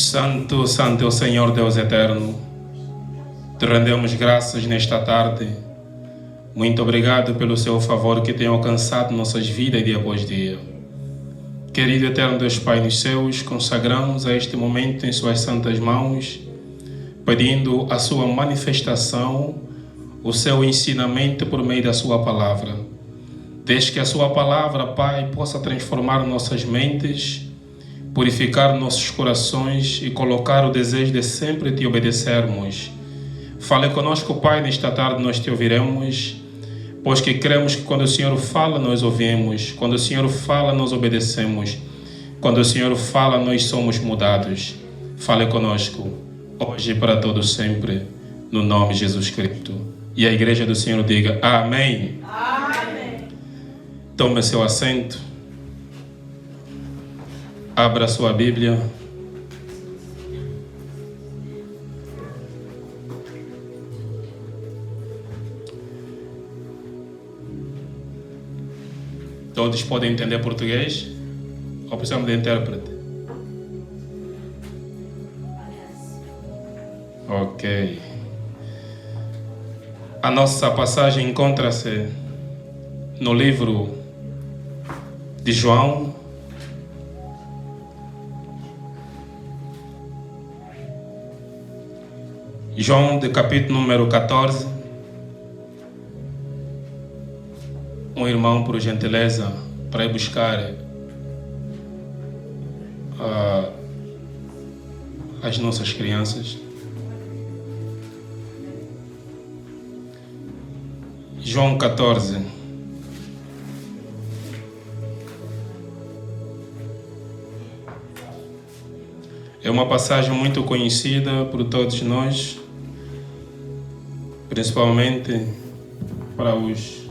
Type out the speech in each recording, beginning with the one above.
Santo, Santo é o Senhor Deus eterno. Te rendemos graças nesta tarde. Muito obrigado pelo seu favor que tem alcançado nossas vidas dia após dia. Querido eterno Deus Pai nos céus, consagramos a este momento em suas santas mãos, pedindo a sua manifestação, o seu ensinamento por meio da sua palavra. Desde que a sua palavra, Pai, possa transformar nossas mentes, purificar nossos corações e colocar o desejo de sempre te obedecermos. Fale conosco, Pai, nesta tarde nós te ouviremos, pois que cremos que quando o Senhor fala, nós ouvimos. Quando o Senhor fala, nós obedecemos. Quando o Senhor fala, nós somos mudados. Fale conosco, hoje e para todos sempre, no nome de Jesus Cristo. E a igreja do Senhor diga amém. Amém. Tome seu assento. Abra sua Bíblia. Todos podem entender português? Ou precisamos de intérprete? Ok. A nossa passagem encontra-se no livro de João, de capítulo número 14. Um irmão, por gentileza, para ir buscar as nossas crianças. João 14. É uma passagem muito conhecida por todos nós, principalmente para os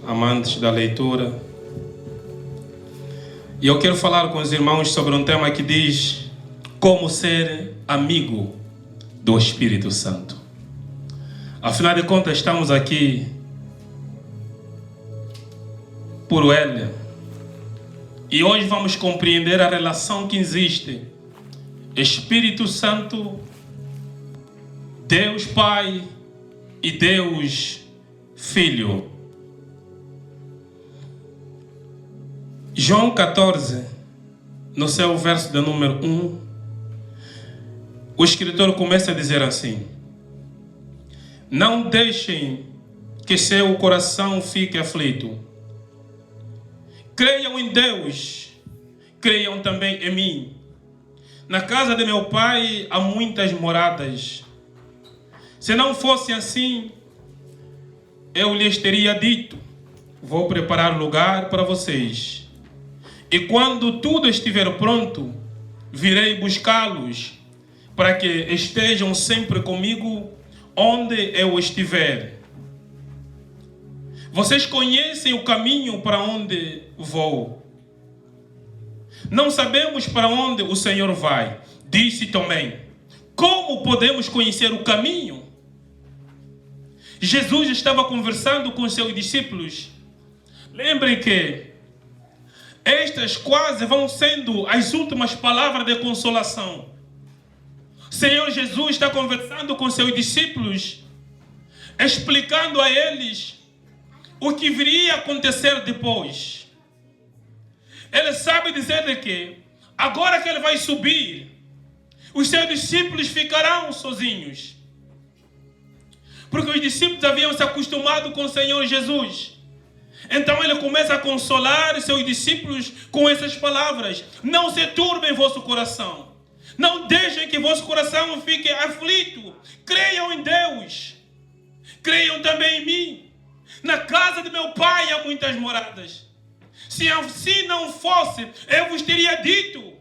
amantes da leitura. E eu quero falar com os irmãos sobre um tema que diz como ser amigo do Espírito Santo. Afinal de contas, estamos aqui por ele. E hoje vamos compreender a relação que existe Espírito Santo, Deus Pai e Deus Filho. João 14, no seu verso de número 1, o escritor começa a dizer assim: não deixem que seu coração fique aflito. Creiam em Deus, creiam também em mim. Na casa de meu pai há muitas moradas. Se não fosse assim, eu lhes teria dito: vou preparar lugar para vocês. E quando tudo estiver pronto, virei buscá-los, para que estejam sempre comigo onde eu estiver. Vocês conhecem o caminho para onde vou. Não sabemos para onde o Senhor vai. Disse também: como podemos conhecer o caminho? Jesus estava conversando com seus discípulos. Lembrem que estas quase vão sendo as últimas palavras de consolação. O Senhor Jesus está conversando com seus discípulos, explicando a eles o que viria a acontecer depois. Ele sabe dizer de que agora que ele vai subir, os seus discípulos ficarão sozinhos. Porque os discípulos haviam se acostumado com o Senhor Jesus. Então ele começa a consolar seus discípulos com essas palavras: não se turbe em vosso coração. Não deixem que vosso coração fique aflito. Creiam em Deus. Creiam também em mim. Na casa de meu pai há muitas moradas. Se assim não fosse, eu vos teria dito.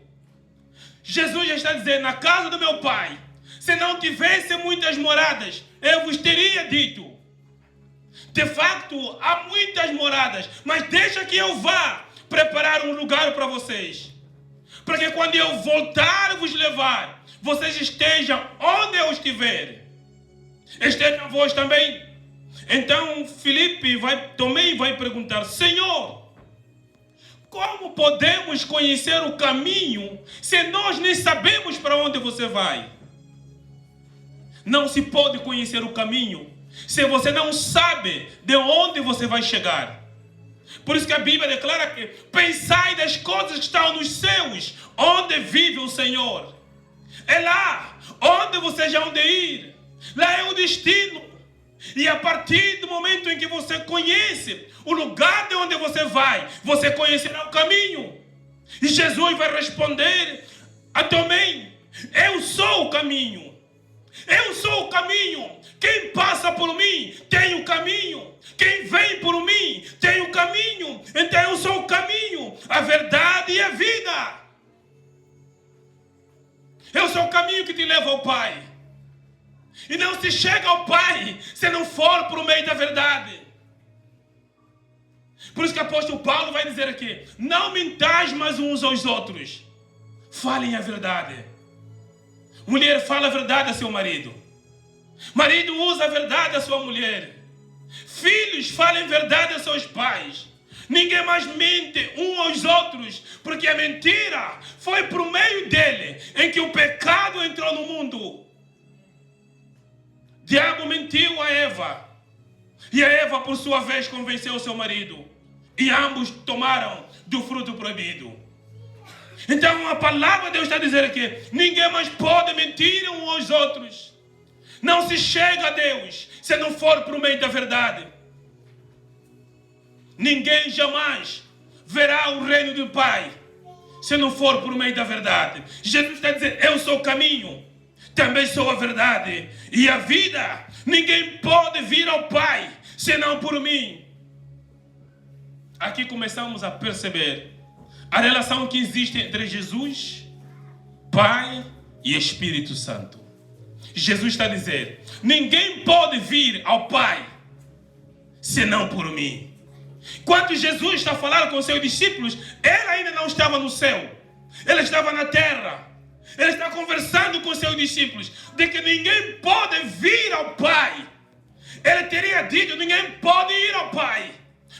Jesus já está dizendo: na casa do meu pai, se não tivesse muitas moradas, eu vos teria dito. De facto, há muitas moradas, mas deixa que eu vá preparar um lugar para vocês. Para que quando eu voltar a vos levar, vocês estejam onde eu estiver. Estejam vós também. Então Filipe também vai perguntar: Senhor, Como podemos conhecer o caminho se nós nem sabemos para onde você vai? Não se pode conhecer o caminho se você não sabe de onde você vai chegar. Por isso que a Bíblia declara que pensai das coisas que estão nos céus, onde vive o Senhor. É lá onde vocês já hão de ir. Lá é o destino. E a partir do momento em que você conhece o lugar de onde você conhecerá o caminho. E Jesus vai responder também: eu sou o caminho. Eu sou o caminho. Quem passa por mim tem o caminho. Quem vem por mim tem o caminho. Então eu sou o caminho, a verdade e a vida. Eu sou o caminho que te leva ao Pai. E não se chega ao Pai se não for por meio da verdade. Por isso que o apóstolo Paulo vai dizer aqui: não mentais mais uns aos outros. Falem a verdade. Mulher, fala a verdade a seu marido. Marido, usa a verdade a sua mulher. Filhos, falem a verdade a seus pais. Ninguém mais mente uns aos outros, porque a mentira foi por meio dele em que o pecado entrou no mundo. O diabo mentiu a Eva, e a Eva por sua vez convenceu o seu marido, e ambos tomaram do fruto proibido. Então a palavra de Deus está dizendo que ninguém mais pode mentir uns aos outros. Não se chega a Deus se não for por meio da verdade. Ninguém jamais verá o reino do Pai se não for por meio da verdade. Jesus está dizendo: eu sou o caminho, também sou a verdade e a vida. Ninguém pode vir ao Pai senão por mim. Aqui começamos a perceber a relação que existe entre Jesus, Pai e Espírito Santo. Jesus está a dizer: ninguém pode vir ao Pai senão por mim. Quando Jesus está falando com os seus discípulos, ele ainda não estava no céu, ele estava na terra. Ele está conversando com os seus discípulos de que ninguém pode vir ao Pai. Ele teria dito: ninguém pode ir ao Pai.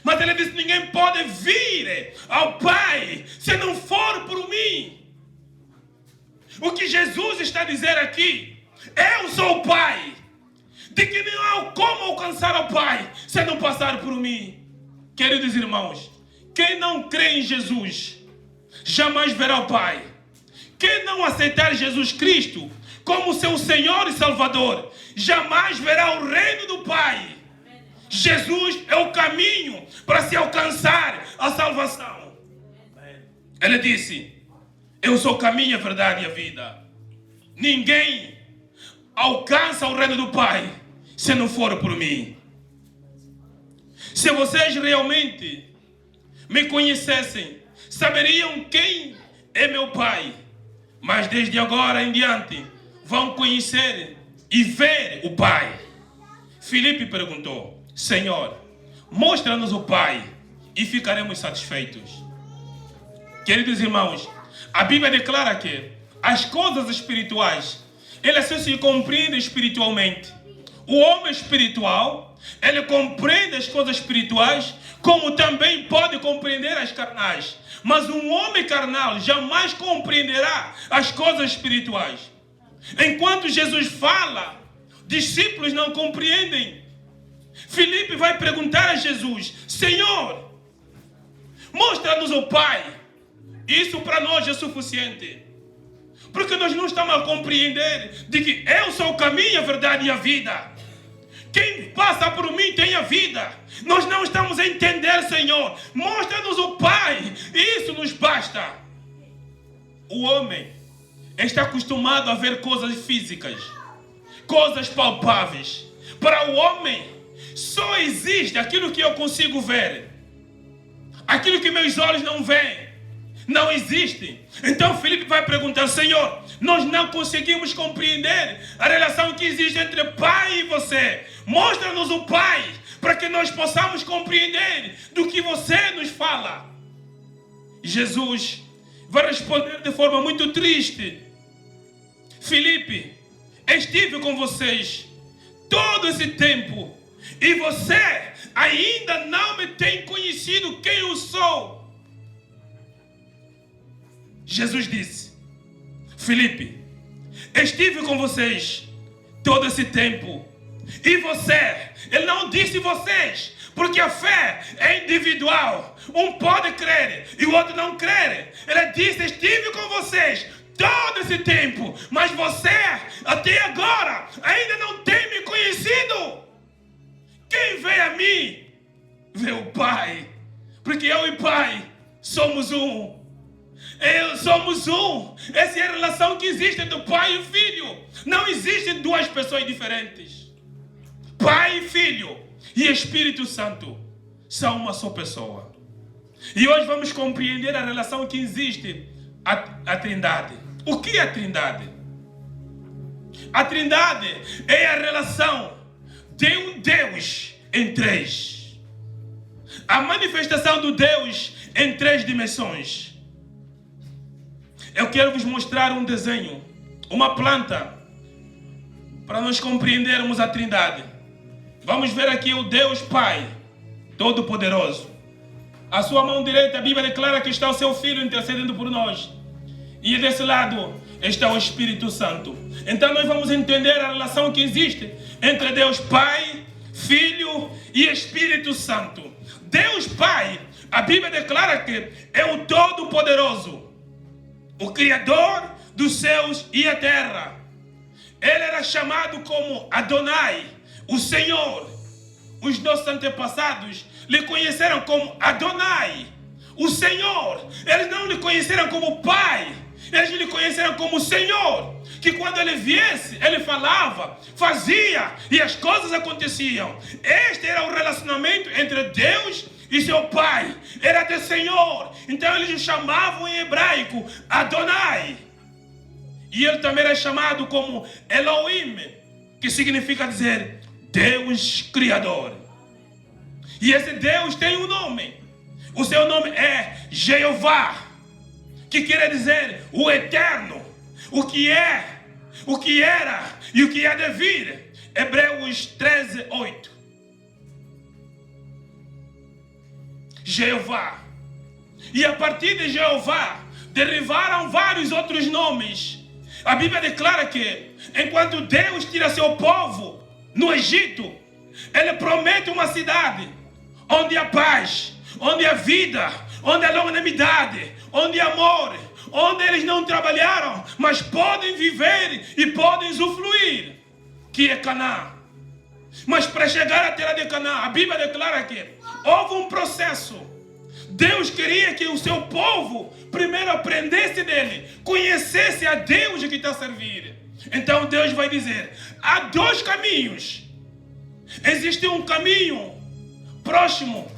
Mas ele disse: ninguém pode vir ao Pai se não for por mim. O que Jesus está a dizer aqui: eu sou o Pai. De que não há como alcançar ao Pai se não passar por mim. Queridos irmãos, quem não crê em Jesus jamais verá o Pai. Quem não aceitar Jesus Cristo como seu Senhor e Salvador jamais verá o reino do Pai. Jesus é o caminho para se alcançar a salvação. Ele disse: eu sou o caminho, a verdade e a vida. Ninguém alcança o reino do Pai se não for por mim. Se vocês realmente me conhecessem, saberiam quem é meu Pai. Mas desde agora em diante vão conhecer e ver o Pai. Filipe perguntou: Senhor, mostra-nos o Pai e ficaremos satisfeitos. Queridos irmãos, a Bíblia declara que as coisas espirituais, elas se compreendem espiritualmente. O homem espiritual, ele compreende as coisas espirituais, como também pode compreender as carnais. Mas um homem carnal jamais compreenderá as coisas espirituais. Enquanto Jesus fala, discípulos não compreendem. Filipe vai perguntar a Jesus: Senhor, mostra-nos o Pai. Isso para nós é suficiente. Porque nós não estamos a compreender de que eu sou o caminho, a verdade e a vida. Quem passa por mim tem a vida. Nós não estamos a entender, Senhor. Mostra-nos o Pai. Isso nos basta. O homem está acostumado a ver coisas físicas, coisas palpáveis. Para o homem, só existe aquilo que eu consigo ver. Aquilo que meus olhos não veem não existe. Então Filipe vai perguntar: Senhor, nós não conseguimos compreender a relação que existe entre Pai e você. Mostra-nos o Pai para que nós possamos compreender do que você nos fala. Jesus vai responder de forma muito triste: Filipe, estive com vocês todo esse tempo e você ainda não me tem conhecido quem eu sou. Jesus disse: Filipe, estive com vocês todo esse tempo. E você? Ele não disse vocês, porque a fé é individual. Um pode crer e o outro não crer. Ele disse: estive com vocês todo esse tempo, mas você até agora ainda não tem me conhecido. Quem vê a mim vê o Pai, porque eu e o Pai somos um. Somos um. Essa é a relação que existe entre o Pai e o Filho. Não existem duas pessoas diferentes. Pai e Filho e Espírito Santo são uma só pessoa. E hoje vamos compreender a relação que existe a Trindade. O que é a Trindade? A Trindade é a relação de um Deus em três. A manifestação do Deus em três dimensões. Eu quero vos mostrar um desenho, uma planta, para nós compreendermos a Trindade. Vamos ver aqui o Deus Pai Todo-Poderoso. À sua mão direita, a Bíblia declara que está o seu Filho intercedendo por nós. E desse lado está o Espírito Santo. Então nós vamos entender a relação que existe entre Deus Pai, Filho e Espírito Santo. Deus Pai, a Bíblia declara que é o Todo-Poderoso, o Criador dos céus e a terra. Ele era chamado como Adonai, o Senhor. Os nossos antepassados lhe conheceram como Adonai, o Senhor. Eles não lhe conheceram como Pai, eles lhe conheceram como Senhor. Que quando ele viesse, ele falava, fazia e as coisas aconteciam. Este era o relacionamento entre Deus e seu Pai. Era de Senhor. Então eles o chamavam em hebraico Adonai. E ele também era chamado como Elohim, que significa dizer Deus Criador. E esse Deus tem um nome. O seu nome é Jeová, que quer dizer o Eterno, o que é, o que era e o que há de vir. Hebreus 13:8. Jeová. E a partir de Jeová derivaram vários outros nomes. A Bíblia declara que enquanto Deus tira seu povo no Egito, Ele promete uma cidade onde há paz, onde há vida, onde há longanimidade, onde há amor, onde eles não trabalharam, mas podem viver e podem usufruir, que é Canaã. Mas para chegar à terra de Canaã, a Bíblia declara que houve um processo. Deus queria que o seu povo primeiro aprendesse dele, conhecesse a Deus que está a servir. Então Deus vai dizer, há dois caminhos. Existe um caminho próximo,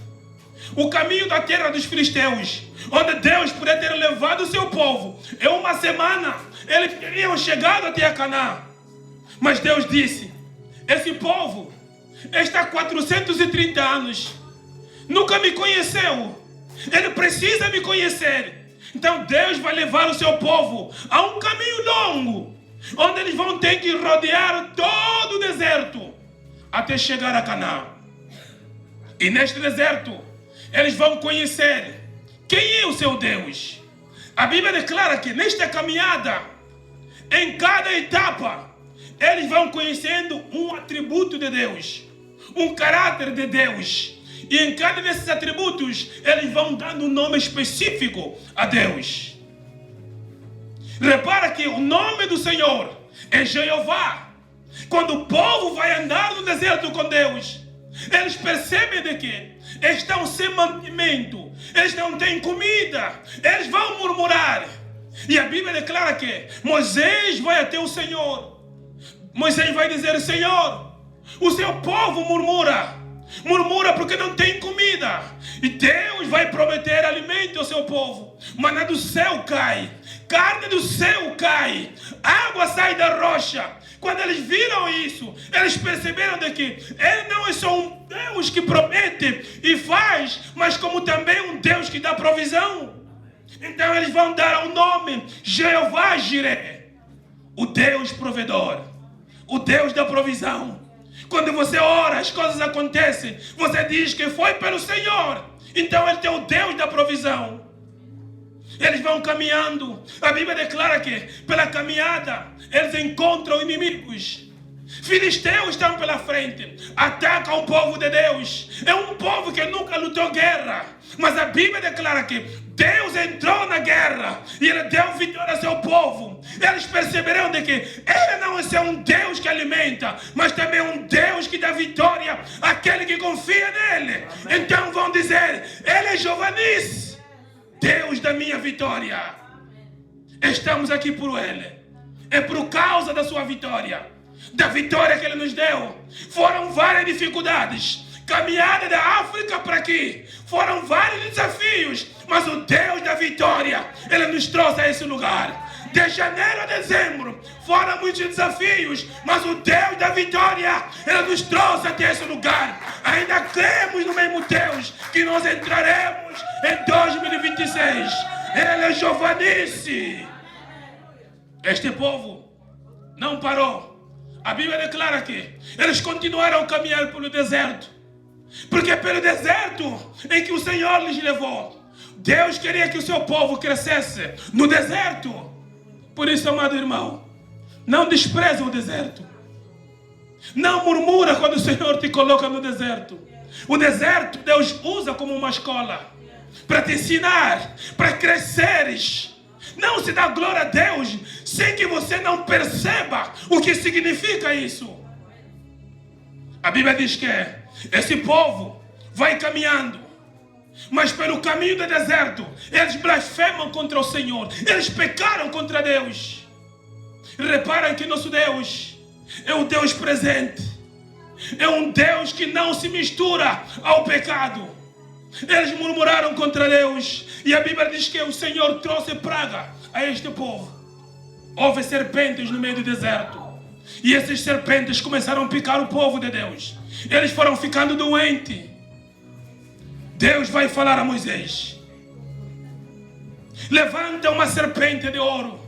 o caminho da terra dos filisteus, onde Deus poderia ter levado o seu povo. Em uma semana, eles teriam chegado até a Canaã. Mas Deus disse, esse povo está há 430 anos, nunca me conheceu. Ele precisa me conhecer. Então Deus vai levar o seu povo a um caminho longo, onde eles vão ter que rodear todo o deserto até chegar a Canaã. E neste deserto eles vão conhecer quem é o seu Deus. A Bíblia declara que nesta caminhada, em cada etapa, eles vão conhecendo um atributo de Deus, um caráter de Deus. E em cada desses atributos, eles vão dando um nome específico a Deus. Repara que o nome do Senhor é Jeová. Quando o povo vai andar no deserto com Deus, eles percebem de que estão sem mantimento, eles não têm comida, eles vão murmurar. E a Bíblia declara que Moisés vai até o Senhor. Moisés vai dizer, Senhor, o seu povo murmura porque não tem comida. E Deus vai prometer alimento ao seu povo. Maná do céu cai, carne do céu cai, água sai da rocha. Quando eles viram isso, eles perceberam de que Ele não é só um Deus que promete e faz, mas como também um Deus que dá provisão. Então eles vão dar o nome Jeová Jireh, o Deus provedor, o Deus da provisão. Quando você ora, as coisas acontecem. Você diz que foi pelo Senhor. Então Ele é o Deus da provisão. Eles vão caminhando. A Bíblia declara que pela caminhada eles encontram inimigos. Filisteus estão pela frente, atacam o povo de Deus. É um povo que nunca lutou guerra, mas a Bíblia declara que Deus entrou na guerra e Ele deu vitória ao seu povo. Eles perceberam de que Ele não é só um Deus que alimenta, mas também um Deus que dá vitória àquele que confia nele. Amém. Então vão dizer: Ele é Jeová Nissi, Deus da minha vitória. Estamos aqui por Ele. É por causa da sua vitória, da vitória que Ele nos deu. Foram várias dificuldades. Caminhada da África para aqui. Foram vários desafios. Mas o Deus da vitória, Ele nos trouxe a esse lugar. De janeiro a dezembro, foram muitos desafios. Mas o Deus da vitória, Ele nos trouxe até esse lugar. Ainda cremos no mesmo Deus que nós entraremos em 2026. Ele é Jeová Nissi. Este povo não parou. A Bíblia declara que eles continuaram a caminhar pelo deserto. Porque pelo deserto em que o Senhor lhes levou, Deus queria que o seu povo crescesse no deserto. Por isso, amado irmão, não despreze o deserto. Não murmura quando o Senhor te coloca no deserto. O deserto Deus usa como uma escola para te ensinar, para cresceres. Não se dá glória a Deus sem que você não perceba o que significa isso. A Bíblia diz que esse povo vai caminhando, mas pelo caminho do deserto eles blasfemam contra o Senhor. Eles pecaram contra Deus. Reparem que nosso Deus é um Deus presente. É um Deus que não se mistura ao pecado. Eles murmuraram contra Deus. E a Bíblia diz que o Senhor trouxe praga a este povo. Houve serpentes no meio do deserto. E essas serpentes começaram a picar o povo de Deus. Eles foram ficando doentes. Deus vai falar a Moisés: levanta uma serpente de ouro.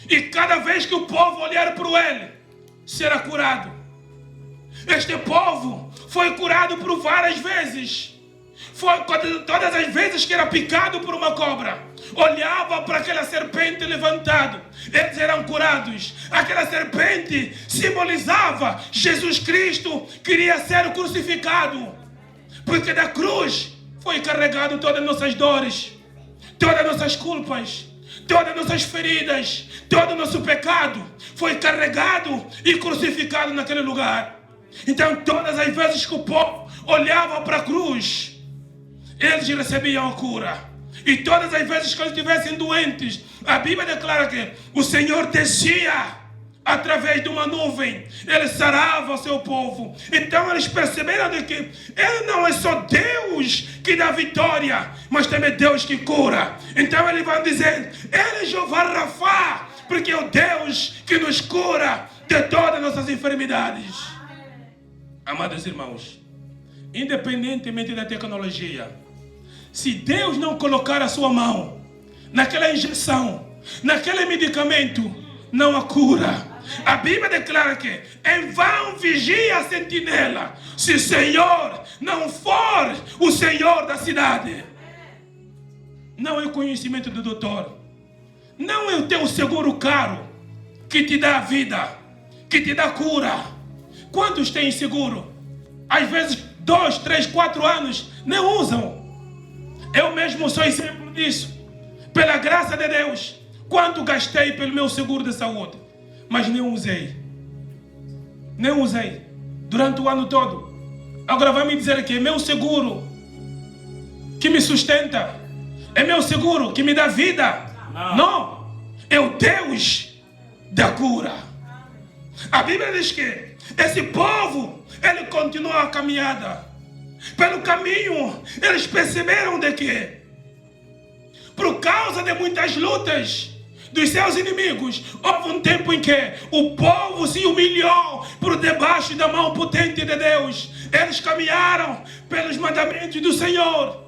E cada vez que o povo olhar para ele, será curado. Este povo foi curado por várias vezes. Foi todas as vezes que era picado por uma cobra, olhava para aquela serpente levantada, eles eram curados. Aquela serpente simbolizava Jesus Cristo, queria ser crucificado, porque da cruz foi carregado todas as nossas dores, todas as nossas culpas, todas as nossas feridas, todo o nosso pecado foi carregado e crucificado naquele lugar. Então todas as vezes que o povo olhava para a cruz, eles recebiam a cura. E todas as vezes que eles estivessem doentes, a Bíblia declara que o Senhor descia através de uma nuvem. Ele sarava o seu povo. Então eles perceberam de que Ele não é só Deus que dá vitória, mas também Deus que cura. Então eles vão dizer: Ele é Jeová Rafá, porque é o Deus que nos cura de todas as nossas enfermidades. Amados irmãos, independentemente da tecnologia, se Deus não colocar a sua mão naquela injeção, naquele medicamento, não há cura. A Bíblia declara que em vão vigia a sentinela, se o Senhor não for o Senhor da cidade. Não é o conhecimento do doutor, não é o teu seguro caro que te dá a vida, que te dá cura. Quantos têm seguro? Às vezes 2, 3, 4 anos não usam. Eu mesmo sou exemplo disso. Pela graça de Deus, quanto gastei pelo meu seguro de saúde, mas não usei. Não usei durante o ano todo. Agora vai me dizer que é meu seguro que me sustenta, é meu seguro que me dá vida? Não. É o Deus da cura. A Bíblia diz que esse povo, ele continuou a caminhada. Pelo caminho, eles perceberam de que, por causa de muitas lutas dos seus inimigos, houve um tempo em que o povo se humilhou por debaixo da mão potente de Deus. Eles caminharam pelos mandamentos do Senhor,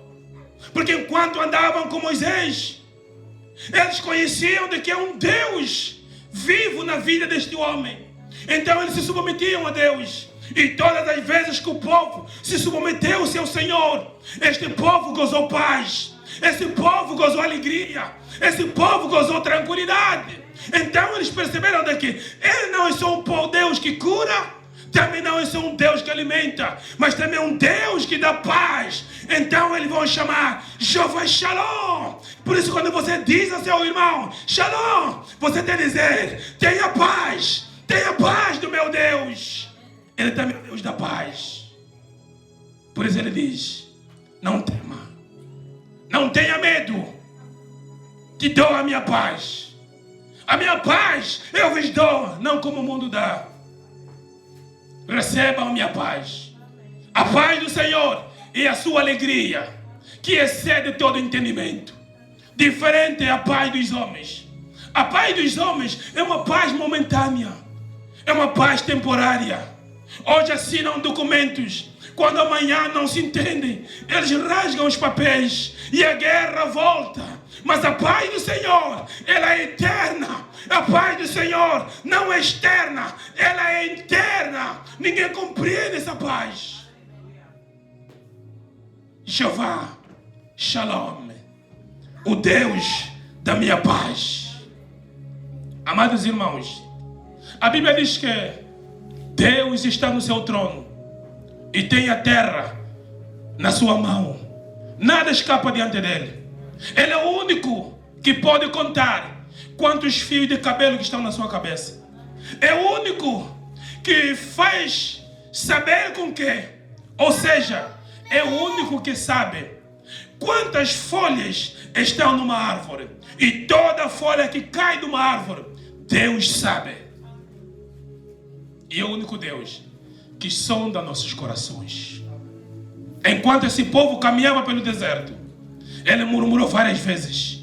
porque enquanto andavam com Moisés, eles conheciam de que é um Deus vivo na vida deste homem. Então eles se submetiam a Deus. E todas as vezes que o povo se submeteu ao seu Senhor, este povo gozou paz. esse povo gozou alegria, esse povo gozou tranquilidade. Então eles perceberam que ele não é só um Deus que cura, também não é só um Deus que alimenta, mas também um Deus que dá paz. Então eles vão chamar Jeová Shalom. Por isso, quando você diz ao seu irmão Shalom, você tem que dizer: tenha paz do meu Deus. Ele também é Deus da paz. Por isso ele diz: não tema, não tenha medo, te dou a minha paz. A minha paz eu vos dou, não como o mundo dá. Recebam a minha paz. A paz do Senhor e a sua alegria, que excede todo entendimento. Diferente é a paz dos homens. A paz dos homens é uma paz momentânea, é uma paz temporária. Hoje assinam documentos, quando amanhã não se entendem, eles rasgam os papéis e a guerra volta. Mas a paz do Senhor, ela é eterna. A paz do Senhor não é externa, ela é interna. Ninguém compreende essa paz. Jeová Shalom, o Deus da minha paz. Amados irmãos, a Bíblia diz que Deus está no seu trono e tem a terra na sua mão. Nada escapa diante dele. Ele é o único que pode contar quantos fios de cabelo que estão na sua cabeça. É o único que faz saber com que, ou seja, é o único que sabe quantas folhas estão numa árvore. E toda folha que cai de uma árvore, Deus sabe. E é o único Deus que sonda nossos corações. Enquanto esse povo caminhava pelo deserto, ele murmurou várias vezes,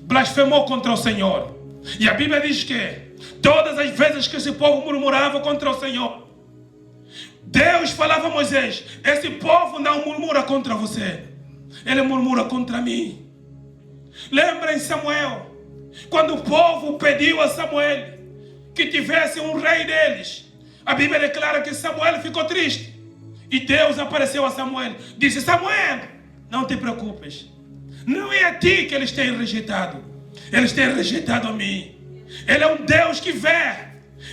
blasfemou contra o Senhor. E a Bíblia diz que todas as vezes que esse povo murmurava contra o Senhor, Deus falava a Moisés: esse povo não murmura contra você, ele murmura contra mim. Lembra em Samuel, quando o povo pediu a Samuel que tivesse um rei deles, a Bíblia declara que Samuel ficou triste. E Deus apareceu a Samuel, disse: Samuel, não te preocupes, não é a ti que eles têm rejeitado, eles têm rejeitado a mim. Ele é um Deus que vê.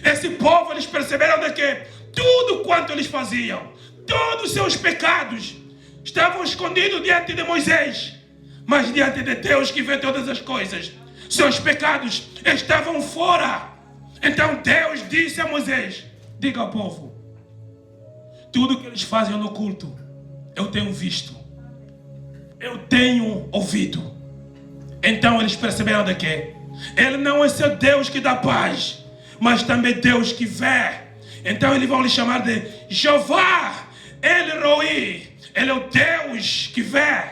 Esse povo, eles perceberam de que tudo quanto eles faziam, todos os seus pecados estavam escondidos diante de Moisés, mas diante de Deus que vê todas as coisas, seus pecados estavam fora. Então Deus disse a Moisés: diga ao povo, tudo que eles fazem no culto, eu tenho visto, eu tenho ouvido. Então eles perceberam de que ele não é seu Deus que dá paz, mas também Deus que vê. Então eles vão lhe chamar de Jeová El Roi. Ele é o Deus que vê.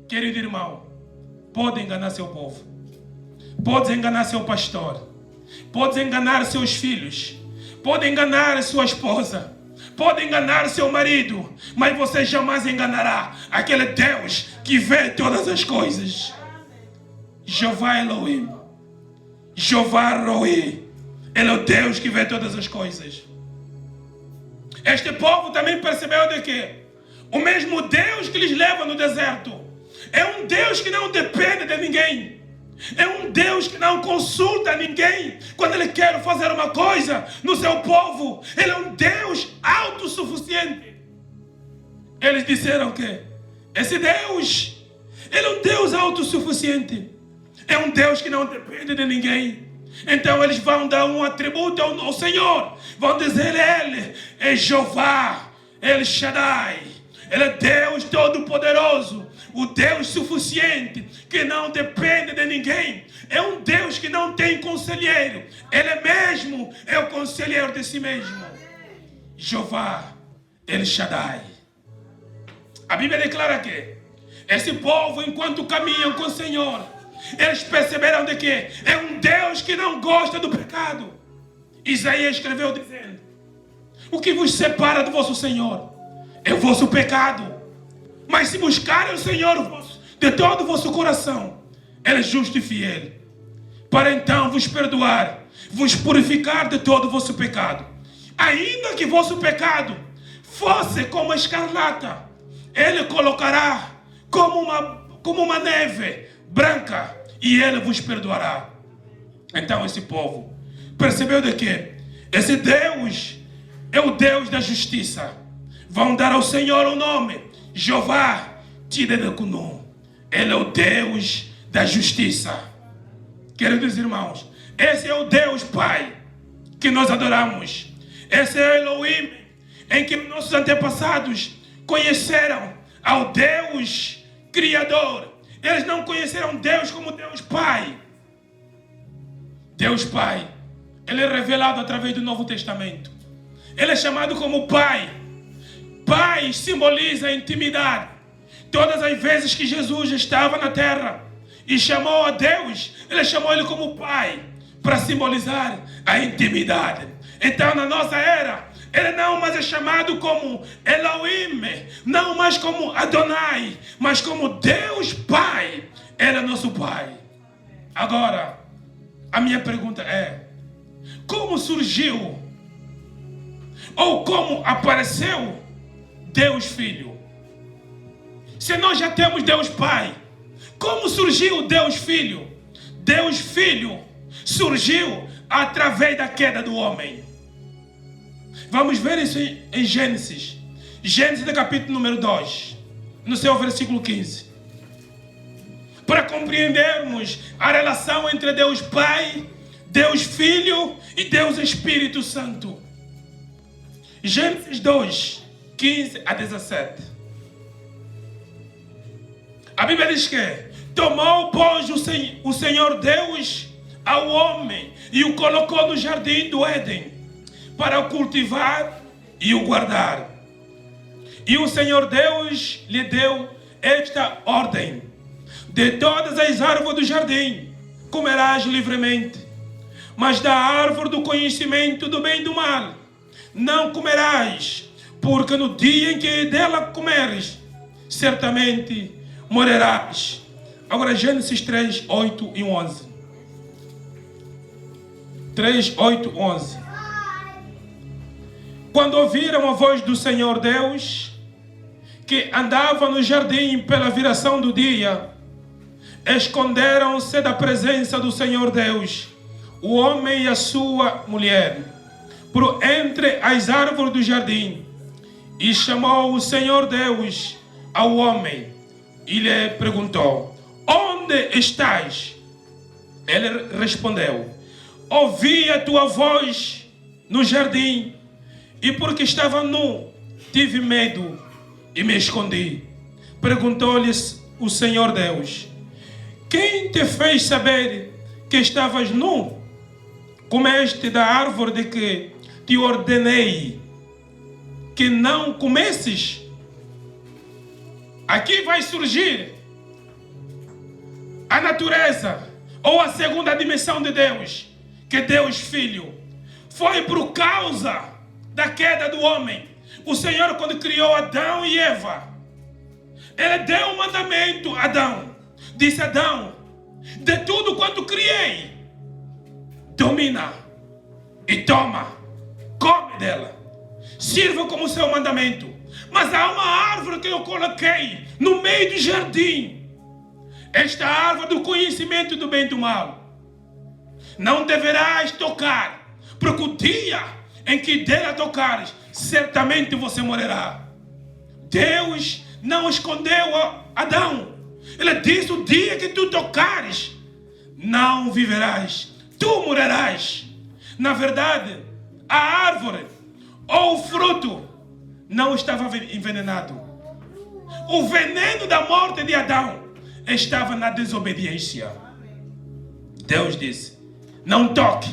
Querido irmão, pode enganar seu povo, pode enganar seu pastor, pode enganar seus filhos, pode enganar sua esposa, pode enganar seu marido, mas você jamais enganará aquele Deus que vê todas as coisas. Jeová Elohim, Jeová Roi, ele é o Deus que vê todas as coisas. Este povo também percebeu de que o mesmo Deus que lhes leva no deserto é um Deus que não depende de ninguém. É um Deus que não consulta ninguém quando ele quer fazer uma coisa no seu povo. Ele é um Deus autossuficiente. Eles disseram que esse Deus, ele é um Deus autossuficiente. É um Deus que não depende de ninguém. Então eles vão dar um atributo ao Senhor. Vão dizer: ele é Jeová, El Shaddai. Ele é Deus Todo-Poderoso, o Deus suficiente, que não depende de ninguém. É um Deus que não tem conselheiro. Ele mesmo é o conselheiro de si mesmo. Jeová, El Shaddai. A Bíblia declara que esse povo, enquanto caminham com o Senhor, eles perceberam de que é um Deus que não gosta do pecado. Isaías escreveu dizendo: o que vos separa do vosso Senhor é o vosso pecado. Mas se buscarem o Senhor de todo o vosso coração, Ele é justo e fiel, para então vos perdoar, vos purificar de todo o vosso pecado. Ainda que vosso pecado fosse como a escarlata, Ele colocará como como uma neve branca, e Ele vos perdoará. Então esse povo percebeu de que esse Deus é o Deus da justiça. Vão dar ao Senhor o nome Jeová Tsidkenu. Ele é o Deus da justiça. Queridos irmãos, esse é o Deus Pai que nós adoramos. Esse é o Elohim em que nossos antepassados conheceram ao Deus Criador. Eles não conheceram Deus como Deus Pai. Deus Pai, Ele é revelado através do Novo Testamento. Ele é chamado como Pai. Pai simboliza a intimidade. Todas as vezes que Jesus estava na terra e chamou a Deus, Ele chamou Ele como Pai, para simbolizar a intimidade. Então, na nossa era, Ele não mais é chamado como Elohim, não mais como Adonai, mas como Deus Pai. Ele é nosso Pai. Agora, a minha pergunta é: como surgiu ou como apareceu Deus Filho? Se nós já temos Deus Pai, como surgiu Deus Filho? Deus Filho surgiu através da queda do homem. Vamos ver isso em Gênesis. Gênesis, capítulo número 2, no seu versículo 15. Para compreendermos a relação entre Deus Pai, Deus Filho e Deus Espírito Santo. Gênesis 2, 15 a 17. A Bíblia diz que tomou, pois, o Senhor Deus ao homem e o colocou no jardim do Éden para o cultivar e o guardar. E o Senhor Deus lhe deu esta ordem: de todas as árvores do jardim comerás livremente, mas da árvore do conhecimento do bem e do mal não comerás, porque no dia em que dela comeres, certamente morrerás. Agora Gênesis 3, 8 e 11. 3, 8, 11. Quando ouviram a voz do Senhor Deus, que andava no jardim pela viração do dia, esconderam-se da presença do Senhor Deus, o homem e a sua mulher, por entre as árvores do jardim. E chamou o Senhor Deus ao homem e lhe perguntou: onde estás? Ele respondeu: ouvi a tua voz no jardim, e porque estava nu, tive medo e me escondi. Perguntou-lhes o Senhor Deus: quem te fez saber que estavas nu? Comeste da árvore de que te ordenei que não comesses? Aqui vai surgir a natureza ou a segunda dimensão de Deus, que Deus Filho. Foi por causa da queda do homem. O Senhor, quando criou Adão e Eva, Ele deu um mandamento a Adão. Disse: Adão, de tudo quanto criei, domina e toma, come dela, sirva como seu mandamento. Mas há uma árvore que eu coloquei no meio do jardim, esta árvore do conhecimento do bem e do mal. Não deverás tocar, porque o dia em que dela tocares, certamente você morrerá. Deus não escondeu a Adão. Ele disse: o dia que tu tocares, não viverás, tu morrerás. Na verdade, a árvore ou o fruto não estava envenenado. O veneno da morte de Adão estava na desobediência. Deus disse: não toque.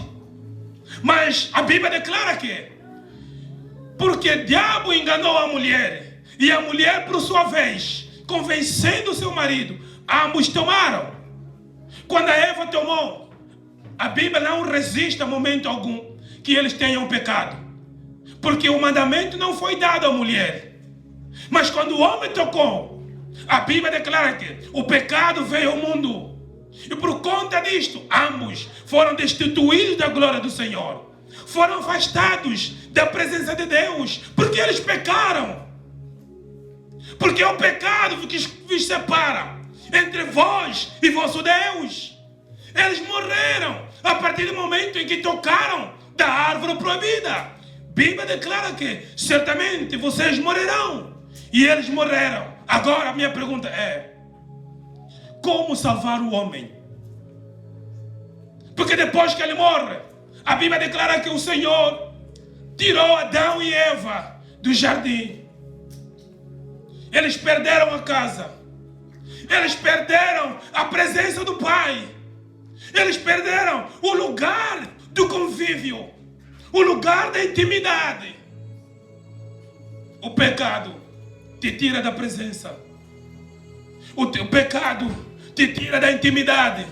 Mas a Bíblia declara que porque o diabo enganou a mulher, e a mulher, por sua vez, convencendo seu marido, ambos tomaram. Quando a Eva tomou, a Bíblia não resiste a momento algum que eles tenham pecado, porque o mandamento não foi dado à mulher. Mas quando o homem tocou, a Bíblia declara que o pecado veio ao mundo, e por conta disto, ambos foram destituídos da glória do Senhor, foram afastados da presença de Deus, porque eles pecaram. Porque é o pecado que os separa. entre vós e vosso Deus. Eles morreram a partir do momento em que tocaram da árvore proibida. A Bíblia declara que certamente vocês morrerão. E eles morreram. Agora a minha pergunta é: como salvar o homem? Porque depois que ele morre, a Bíblia declara que o Senhor tirou Adão e Eva do jardim. Eles perderam a casa. Eles perderam a presença do Pai. Eles perderam o lugar do convívio, o lugar da intimidade. O pecado te tira da presença. O pecado te tira da intimidade.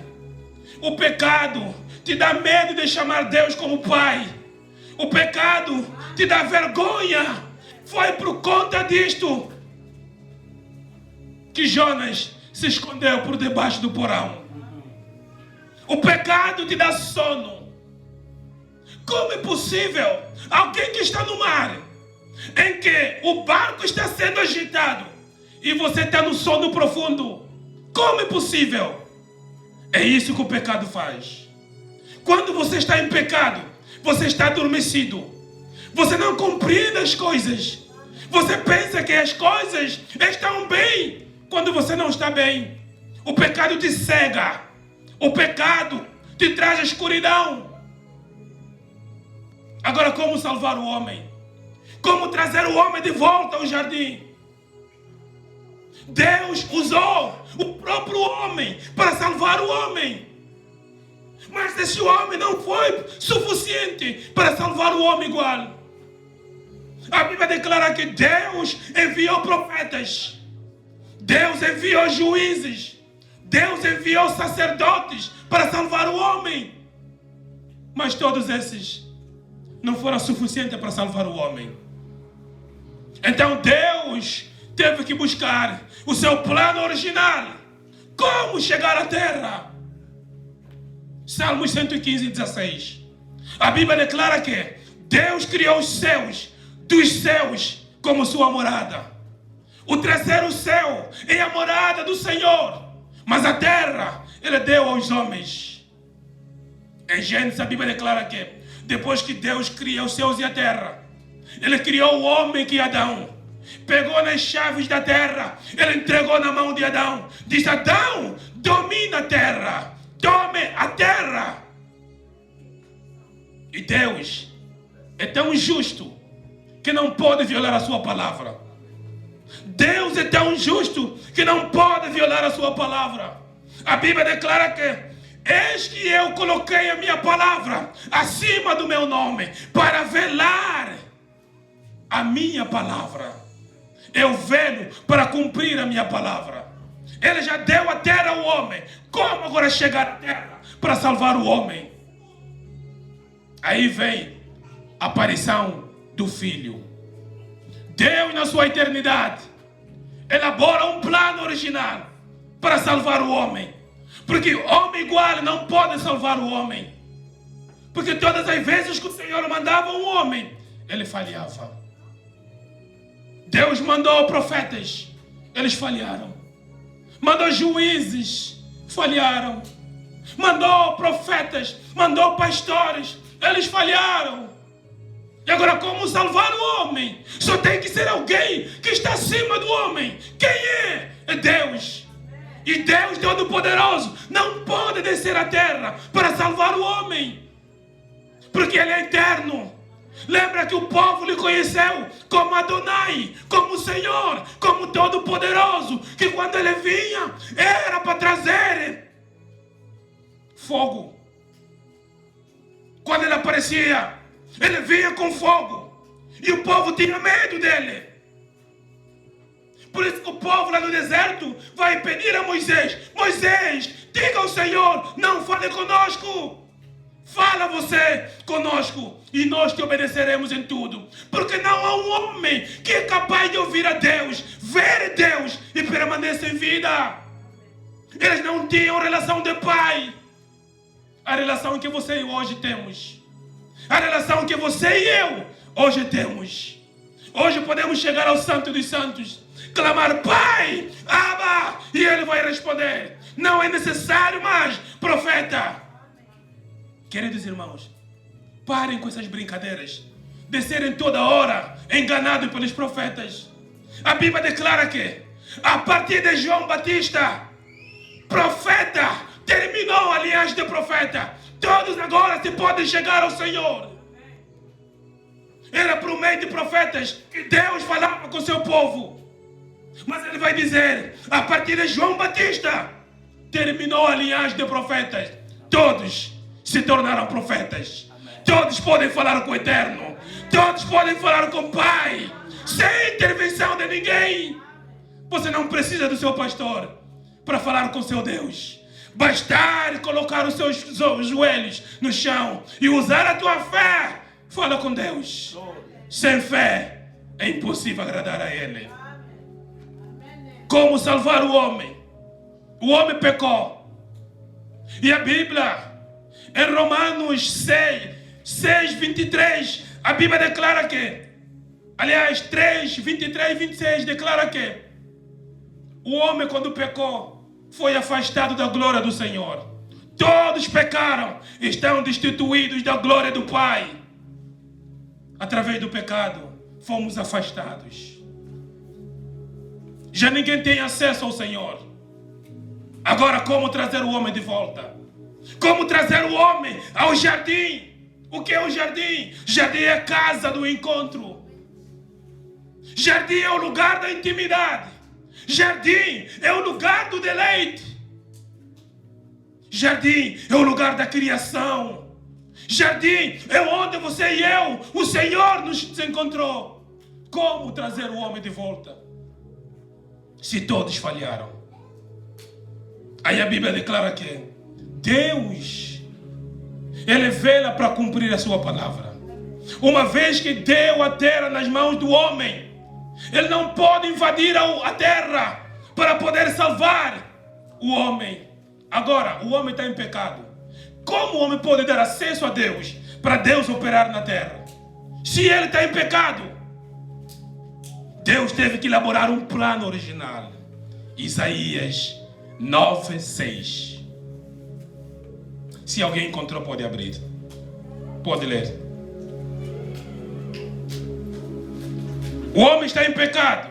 O pecado te dá medo de chamar Deus como Pai. O pecado te dá vergonha. Foi por conta disto que Jonas se escondeu por debaixo do porão. O pecado te dá sono. Como é possível alguém que está no mar, em que o barco está sendo agitado, e você está no sono profundo? Como é possível? É isso que o pecado faz. Quando você está em pecado, você está adormecido. Você não compreende as coisas. Você pensa que as coisas estão bem quando você não está bem. O pecado te cega. O pecado te traz a escuridão. Agora, como salvar o homem? Como trazer o homem de volta ao jardim? Deus usou o próprio homem para salvar o homem. Mas esse homem não foi suficiente para salvar o homem igual. A Bíblia declara que Deus enviou profetas. Deus enviou juízes. Deus enviou sacerdotes para salvar o homem. Mas todos esses não foram suficientes para salvar o homem. Então Deus teve que buscar o seu plano original. Como chegar à terra? Salmos 115, 16. A Bíblia declara que Deus criou os céus dos céus como sua morada. O terceiro céu é a morada do Senhor. Mas a terra Ele deu aos homens. Em Gênesis a Bíblia declara que depois que Deus criou os céus e a terra, Ele criou o homem que é Adão. Pegou nas chaves da terra, Ele entregou na mão de Adão. Disse: Adão, domina a terra. Tome a terra. E Deus é tão justo que não pode violar a sua palavra. Deus é tão justo que não pode violar a sua palavra. A Bíblia declara que eis que eu coloquei a minha palavra acima do meu nome para velar a minha palavra. Eu velo para cumprir a minha palavra. Ele já deu a terra ao homem. Como agora chegar à terra para salvar o homem? Aí vem a aparição do Filho. Deus, na sua eternidade, elabora um plano original para salvar o homem. Porque homem igual não pode salvar o homem. Porque todas as vezes que o Senhor mandava um homem, ele falhava. Deus mandou profetas, eles falharam. Mandou juízes, falharam. Mandou profetas, mandou pastores, eles falharam. E agora, como salvar o homem? Só tem que ser alguém que está acima do homem. Quem é? É Deus. E Deus Todo-Poderoso não pode descer à terra para salvar o homem, porque Ele é eterno. Lembra que o povo lhe conheceu como Adonai, como Senhor, como Todo-Poderoso, que quando Ele vinha era para trazer fogo. Quando Ele aparecia, Ele vinha com fogo e o povo tinha medo dele. Por isso que o povo lá no deserto vai pedir a Moisés: Moisés, diga ao Senhor, não fale conosco. Fala você conosco e nós te obedeceremos em tudo. Porque não há um homem que é capaz de ouvir a Deus, ver Deus e permanecer em vida. Eles não tinham relação de pai. A relação que você e eu hoje temos. A relação que você e eu hoje temos. Hoje podemos chegar ao Santo dos Santos clamar: Pai, Abba, e Ele vai responder. Não é necessário mais profeta. Queridos irmãos, parem com essas brincadeiras de serem toda hora enganados pelos profetas. A Bíblia declara que, a partir de João Batista, profeta, terminou a linhagem de profeta. Todos agora se podem chegar ao Senhor. Era por meio de profetas que Deus falava com o seu povo. Mas Ele vai dizer, a partir de João Batista, terminou a linhagem de profetas. Todos se tornaram profetas. Todos podem falar com o Eterno. Todos podem falar com o Pai, sem intervenção de ninguém. Você não precisa do seu pastor para falar com seu Deus. Bastar colocar os seus joelhos no chão e usar a tua fé. Fala com Deus. Sem fé é impossível agradar a Ele. Como salvar o homem? O homem pecou. E a Bíblia, em Romanos 6, 23, a Bíblia declara que, aliás, 3, 23 e 26 declara que o homem, quando pecou, foi afastado da glória do Senhor. Todos pecaram, estão destituídos da glória do Pai. Através do pecado, fomos afastados. Já ninguém tem acesso ao Senhor. Agora, como trazer o homem de volta? Como trazer o homem ao jardim? O que é o jardim? Jardim é a casa do encontro. Jardim é o lugar da intimidade. Jardim é o lugar do deleite. Jardim é o lugar da criação. Jardim é onde você e eu, o Senhor, nos encontrou. Como trazer o homem de volta? Se todos falharam. Aí a Bíblia declara que Deus, Ele vela para cumprir a sua palavra. Uma vez que deu a terra nas mãos do homem, Ele não pode invadir a terra para poder salvar o homem. Agora, o homem está em pecado. Como o homem pode dar acesso a Deus para Deus operar na terra? Se ele está em pecado, Deus teve que elaborar um plano original. Isaías 9:6. Se alguém encontrou, pode abrir. Pode ler. O homem está em pecado.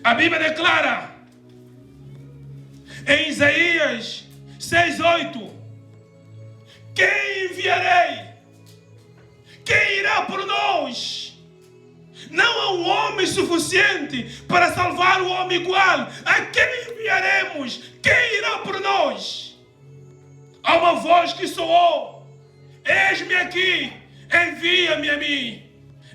A Bíblia declara em Isaías 6:8: quem enviarei? Quem irá por nós? Não há um homem suficiente para salvar o homem igual. A quem enviaremos? Quem irá por nós? Há uma voz que soou: eis-me aqui, envia-me a mim.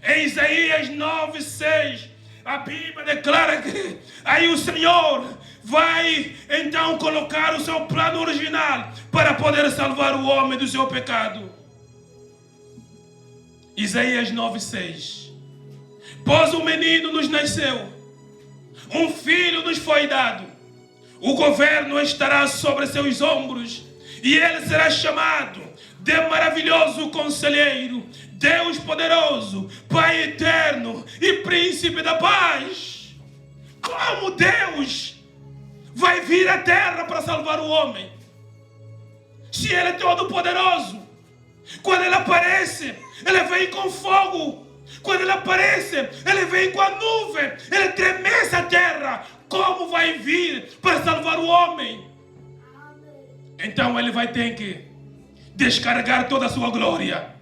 Em Isaías 9:6, a Bíblia declara que aí o Senhor vai então colocar o seu plano original para poder salvar o homem do seu pecado. Isaías 9:6. Pois um menino nos nasceu, um filho nos foi dado, o governo estará sobre seus ombros, e ele será chamado de maravilhoso conselheiro, Deus poderoso, Pai eterno e príncipe da paz. Como Deus vai vir à terra para salvar o homem, se Ele é todo poderoso? Quando Ele aparece, Ele vem com fogo. Quando Ele aparece, Ele vem com a nuvem. Ele estremece a terra. Como vai vir para salvar o homem? Então Ele vai ter que descarregar toda a sua glória,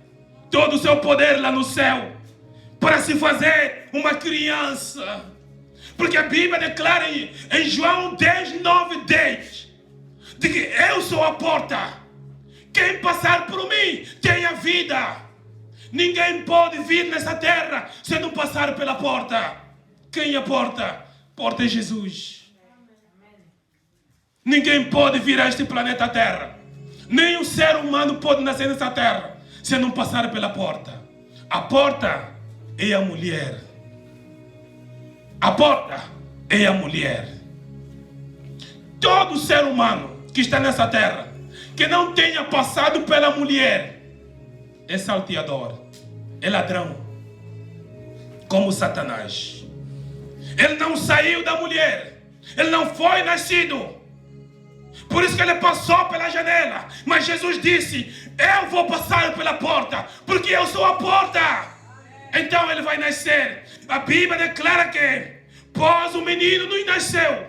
todo o seu poder lá no céu, para se fazer uma criança. Porque a Bíblia declara em João 10:9-10 de que eu sou a porta. Quem passar por mim tem a vida. Ninguém pode vir nessa terra se não passar pela porta. Quem é a porta? A porta é Jesus. Ninguém pode vir a este planeta Terra. Nem um ser humano pode nascer nessa terra se não passar pela porta. A porta é a mulher. A porta é a mulher. Todo ser humano que está nessa terra que não tenha passado pela mulher é salteador, é ladrão, como Satanás. Ele não saiu da mulher. Ele não foi nascido. Por isso que ele passou pela janela. Mas Jesus disse: eu vou passar pela porta, porque eu sou a porta. Então ele vai nascer. A Bíblia declara que pós o menino nos nasceu,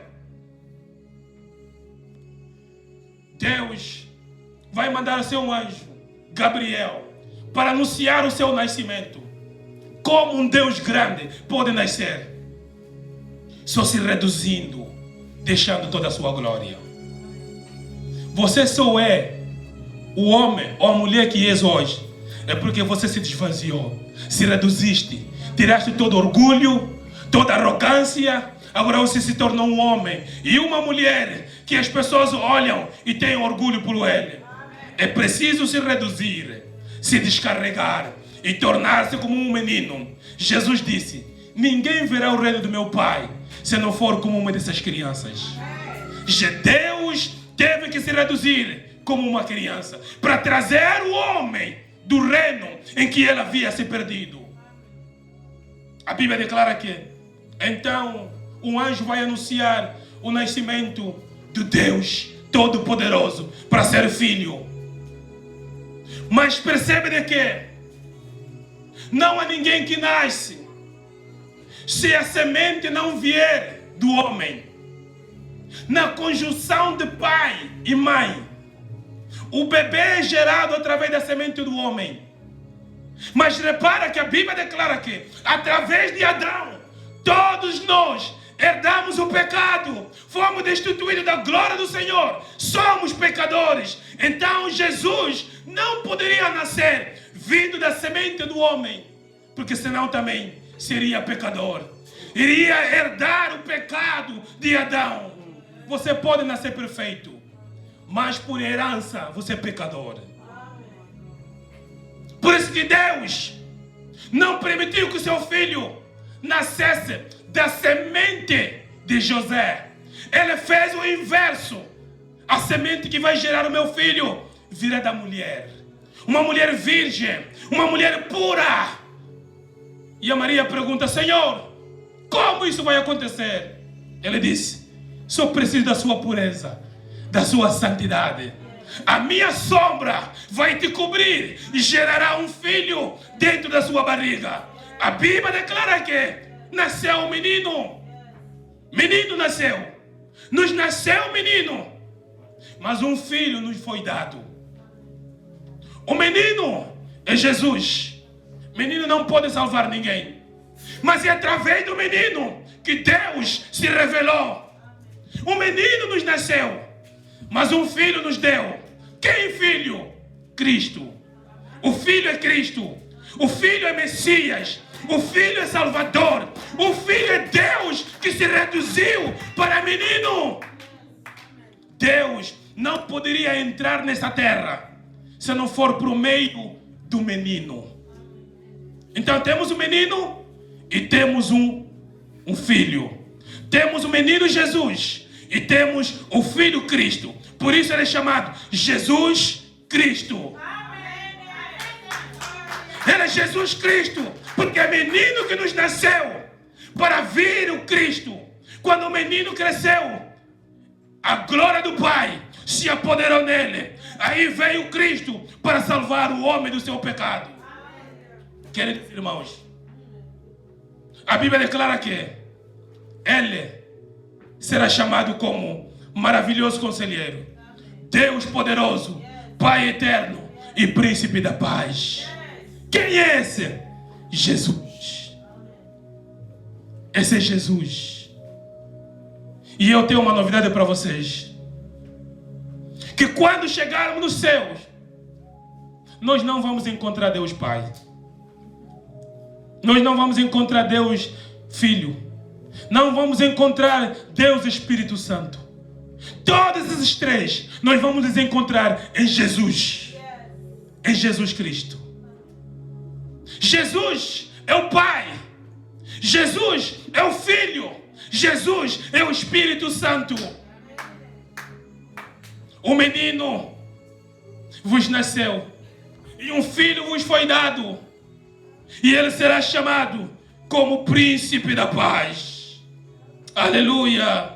Deus vai mandar o seu anjo, Gabriel, para anunciar o seu nascimento. Como um Deus grande pode nascer? Só se reduzindo, deixando toda a sua glória. Você só é o homem ou a mulher que és hoje, é porque você se desvaziou, se reduziste, tiraste todo orgulho, toda arrogância. Agora você se tornou um homem e uma mulher que as pessoas olham e têm orgulho por ele. É preciso se reduzir, se descarregar e tornar-se como um menino. Jesus disse: ninguém verá o reino do meu Pai se não for como uma dessas crianças. Deus teve que se reduzir como uma criança para trazer o homem do reino em que ele havia se perdido. A Bíblia declara que então um anjo vai anunciar o nascimento do Deus Todo-Poderoso para ser filho. Mas percebe de que não há ninguém que nasce se a semente não vier do homem. Na conjunção de pai e mãe, o bebê é gerado através da semente do homem. Mas repara que a Bíblia declara que através de Adão, todos nós herdamos o pecado, fomos destituídos da glória do Senhor, somos pecadores. Então Jesus não poderia nascer vindo da semente do homem, porque senão também seria pecador, iria herdar o pecado de Adão. Você pode nascer perfeito, mas por herança você é pecador. Por isso que Deus não permitiu que o seu filho nascesse da semente de José. Ele fez o inverso. A semente que vai gerar o meu filho virá da mulher. Uma mulher virgem, uma mulher pura. E a Maria pergunta: Senhor, como isso vai acontecer? Ele disse: só preciso da sua pureza, da sua santidade. A minha sombra vai te cobrir e gerará um filho dentro da sua barriga. A Bíblia declara que nasceu um menino. Menino nasceu. Nos nasceu um menino. Mas um filho nos foi dado. O menino é Jesus. Menino não pode salvar ninguém. Mas é através do menino que Deus se revelou. Um menino nos nasceu, mas um filho nos deu. Quem filho? Cristo. O filho é Cristo. O filho é Messias. O filho é Salvador. O filho é Deus que se reduziu para menino. Deus não poderia entrar nessa terra se não for por meio do menino. Então temos um menino e temos um filho. Temos o menino Jesus e temos o filho Cristo. Por isso ele é chamado Jesus Cristo. Ele é Jesus Cristo, porque é menino que nos nasceu para vir o Cristo. Quando o menino cresceu, a glória do Pai se apoderou nele. Aí veio Cristo para salvar o homem do seu pecado. Queridos irmãos, a Bíblia declara que ele será chamado como maravilhoso conselheiro, Deus poderoso, Pai eterno e príncipe da paz. Quem é esse? Jesus. Esse é Jesus. E eu tenho uma novidade para vocês. Que quando chegarmos nos céus, nós não vamos encontrar Deus Pai. Nós não vamos encontrar Deus Filho. Não vamos encontrar Deus Espírito Santo. Todos esses três nós vamos nos encontrar em Jesus. Em Jesus Cristo. Jesus é o Pai. Jesus é o Filho. Jesus é o Espírito Santo. O menino vos nasceu e um filho vos foi dado. E ele será chamado como Príncipe da Paz. Aleluia.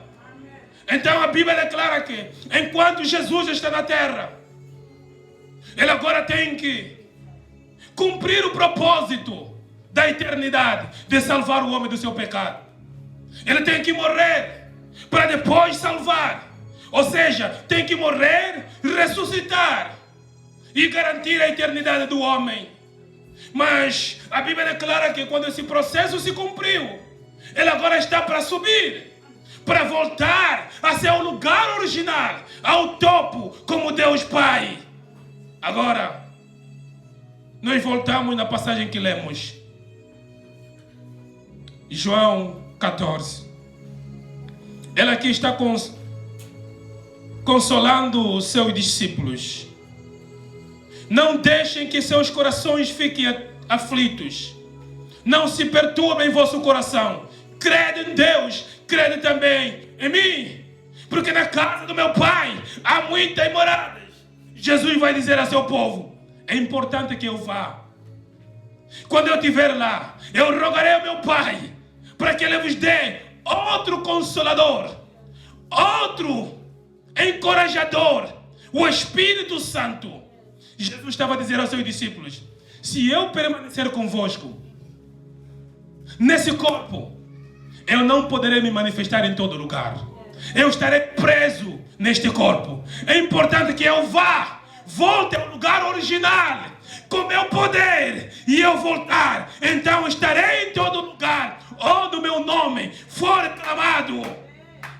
Então a Bíblia declara que enquanto Jesus está na terra, ele agora tem que cumprir o propósito da eternidade de salvar o homem do seu pecado. Ele tem que morrer para depois salvar. Ou seja, tem que morrer, ressuscitar e garantir a eternidade do homem. Mas a Bíblia declara que quando esse processo se cumpriu, ele agora está para subir, para voltar a seu lugar original, ao topo, como Deus Pai. Agora, nós voltamos na passagem que lemos. João 14. Ele aqui está consolando os seus discípulos. Não deixem que seus corações fiquem aflitos. Não se perturbem em vosso coração. Crede em Deus, crede também em mim. Porque na casa do meu Pai há muitas moradas. Jesus vai dizer a seu povo: é importante que eu vá. Quando eu estiver lá, eu rogarei ao meu Pai para que Ele vos dê outro Consolador, outro encorajador, o Espírito Santo. Jesus estava a dizer aos seus discípulos: se eu permanecer convosco nesse corpo, eu não poderei me manifestar em todo lugar. Eu estarei preso neste corpo. É importante que eu vá, volte ao lugar original, com meu poder, e eu voltar. Então estarei em todo lugar onde o meu nome for clamado.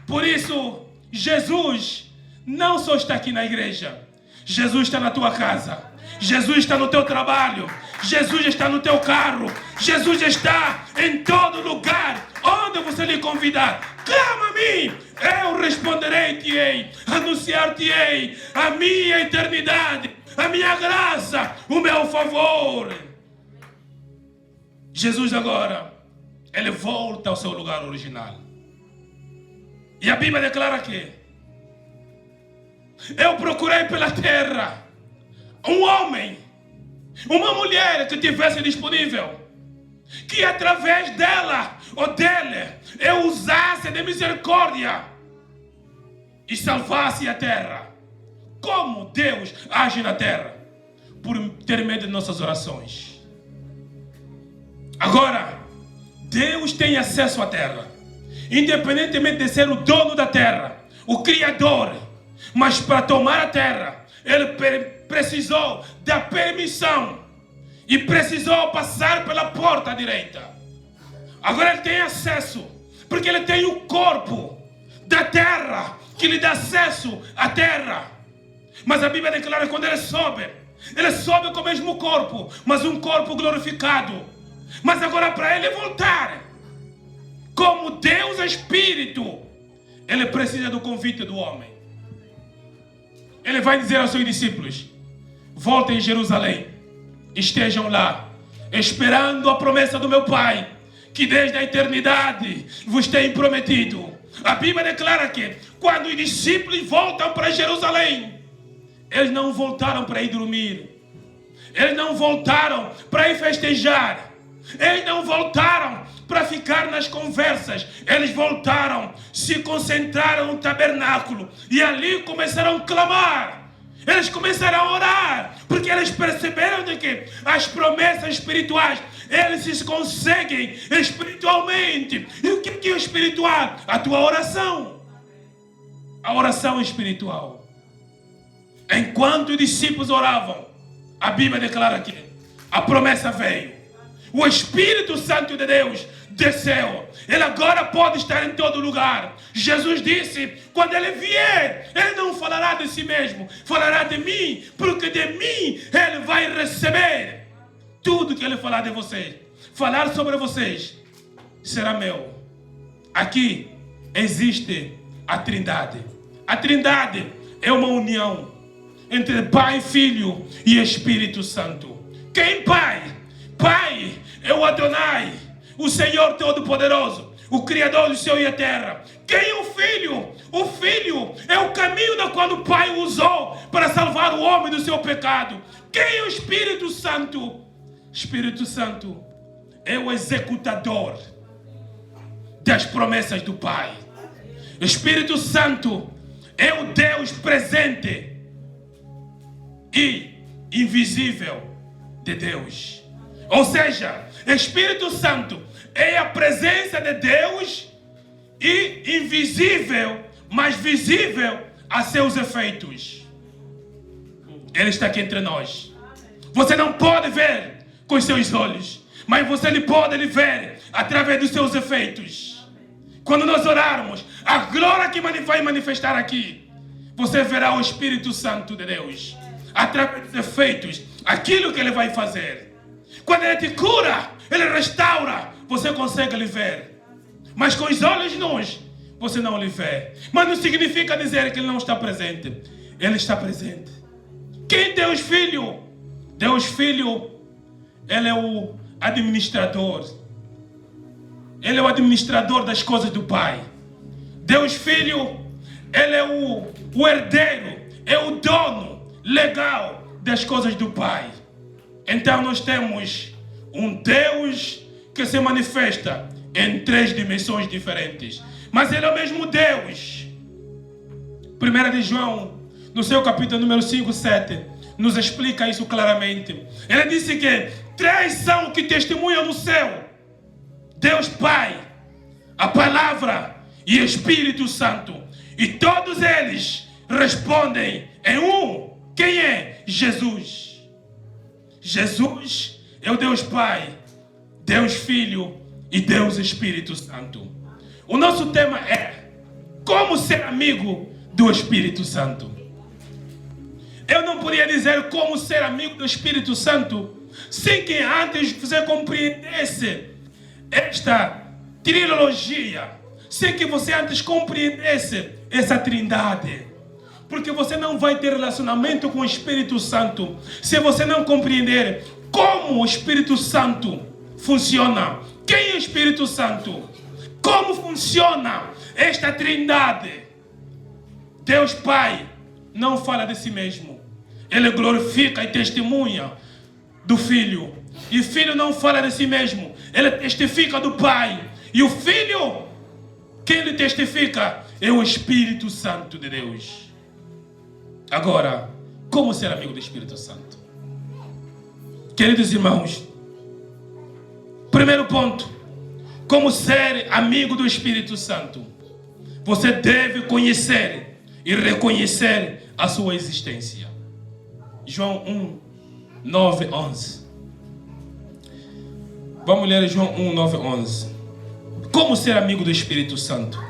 Por isso, Jesus não só está aqui na igreja. Jesus está na tua casa. Jesus está no teu trabalho. Jesus está no teu carro. Jesus está em todo lugar onde você lhe convidar. Clama a mim, eu responderei-te-ei, anunciar-te-ei a minha eternidade, a minha graça, o meu favor. Jesus agora, ele volta ao seu lugar original. E a Bíblia declara que eu procurei pela terra um homem, uma mulher que tivesse disponível, que através dela ou dele eu usasse de misericórdia e salvasse a terra. Como Deus age na terra? Por intermédio de nossas orações. Agora, Deus tem acesso à terra, independentemente de ser o dono da terra, o Criador. Mas para tomar a terra, ele precisou da permissão e precisou passar pela porta direita. Agora ele tem acesso, porque ele tem o corpo da terra que lhe dá acesso à terra. Mas a Bíblia declara que quando ele sobe com o mesmo corpo, mas um corpo glorificado. Mas agora para ele voltar, como Deus é Espírito, ele precisa do convite do homem. Ele vai dizer aos seus discípulos: voltem em Jerusalém, estejam lá, esperando a promessa do meu Pai, que desde a eternidade vos tem prometido. A Bíblia declara que quando os discípulos voltam para Jerusalém, eles não voltaram para ir dormir, eles não voltaram para ir festejar, eles não voltaram para ficar nas conversas. Eles voltaram, se concentraram no tabernáculo e ali começaram a clamar. Eles começaram a orar, porque eles perceberam de que as promessas espirituais, eles se conseguem espiritualmente. E o que é espiritual? A tua oração. A oração espiritual. Enquanto os discípulos oravam, a Bíblia declara que a promessa veio. O Espírito Santo de Deus desceu. Ele agora pode estar em todo lugar. Jesus disse: quando ele vier, ele não falará de si mesmo, falará de mim, porque de mim ele vai receber tudo que ele falar de vocês, falar sobre vocês, será meu. Aqui existe a Trindade. A Trindade é uma união entre Pai, Filho e Espírito Santo. Quem Pai? Pai é o Adonai, o Senhor Todo-Poderoso, o Criador do céu e a terra. Quem é o Filho? O Filho é o caminho da qual o Pai usou para salvar o homem do seu pecado. Quem é o Espírito Santo? Espírito Santo é o executador das promessas do Pai. O Espírito Santo é o Deus presente e invisível de Deus. Ou seja, Espírito Santo é a presença de Deus e invisível, mas visível a seus efeitos. Ele está aqui entre nós. Você não pode ver com os seus olhos, mas você pode ver através dos seus efeitos. Quando nós orarmos, a glória que vai manifestar aqui, você verá o Espírito Santo de Deus através dos efeitos, aquilo que Ele vai fazer. Quando Ele te cura, Ele restaura, você consegue lhe ver. Mas com os olhos nus, você não lhe vê. Mas não significa dizer que Ele não está presente. Ele está presente. Quem é Deus Filho? Deus Filho, Ele é o administrador. Ele é o administrador das coisas do Pai. Deus Filho, Ele é o herdeiro, é o dono legal das coisas do Pai. Então nós temos um Deus que se manifesta em 3 dimensões diferentes. Mas Ele é o mesmo Deus. 1 de João, no seu capítulo número 5, 7, nos explica isso claramente. Ele disse que 3 são que testemunham no céu: Deus Pai, a Palavra e Espírito Santo. E todos eles respondem em um. Quem é? Jesus. Jesus é o Deus Pai, Deus Filho e Deus Espírito Santo. O nosso tema é como ser amigo do Espírito Santo. Eu não poderia dizer como ser amigo do Espírito Santo sem que antes você compreendesse esta trilogia, sem que você antes compreendesse essa trindade. Porque você não vai ter relacionamento com o Espírito Santo se você não compreender como o Espírito Santo funciona. Quem é o Espírito Santo? Como funciona esta trindade? Deus Pai não fala de si mesmo. Ele glorifica e testemunha do Filho. E o Filho não fala de si mesmo. Ele testifica do Pai. E o Filho, quem lhe testifica é o Espírito Santo de Deus. Agora, como ser amigo do Espírito Santo? Queridos irmãos, primeiro ponto, como ser amigo do Espírito Santo? Você deve conhecer e reconhecer a sua existência. João 1, 9, 11. Vamos ler João 1, 9, 11. Como ser amigo do Espírito Santo?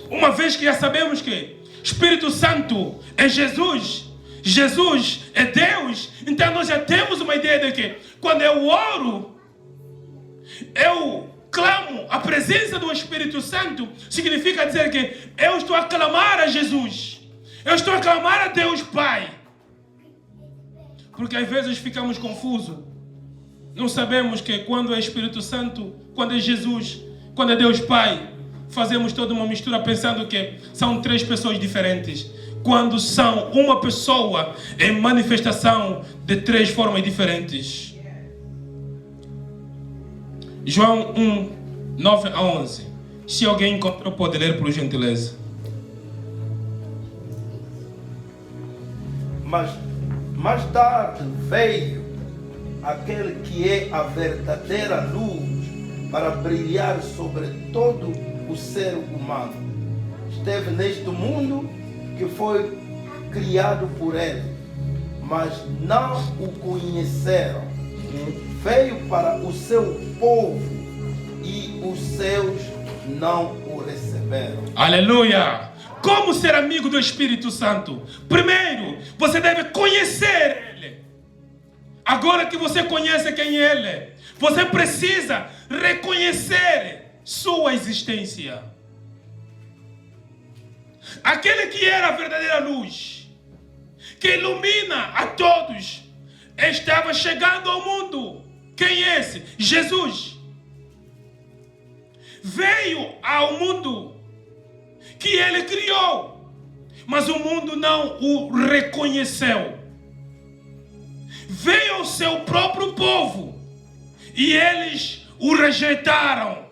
Uma vez que já sabemos que Espírito Santo é Jesus, Jesus é Deus, então nós já temos uma ideia de que quando eu oro, eu clamo a presença do Espírito Santo, significa dizer que eu estou a clamar a Jesus, eu estou a clamar a Deus Pai. Porque às vezes ficamos confusos, não sabemos que quando é Espírito Santo, quando é Jesus, quando é Deus Pai, fazemos toda uma mistura pensando que são 3 pessoas diferentes, quando são uma pessoa em manifestação de 3 formas diferentes. João 1, 9 a 11. Se alguém encontrou, pode ler por gentileza. Mais tarde veio aquele que é a verdadeira luz para brilhar sobre todo o ser humano. Esteve neste mundo que foi criado por ele, mas não o conheceram. Veio para o seu povo e os seus não o receberam. Aleluia! Como ser amigo do Espírito Santo? Primeiro, você deve conhecer Ele. Agora que você conhece quem Ele é, você precisa reconhecer sua existência. Aquele que era a verdadeira luz, que ilumina a todos, estava chegando ao mundo. Quem é esse? Jesus. Veio ao mundo que Ele criou, mas o mundo não o reconheceu. Veio ao seu próprio povo e eles o rejeitaram.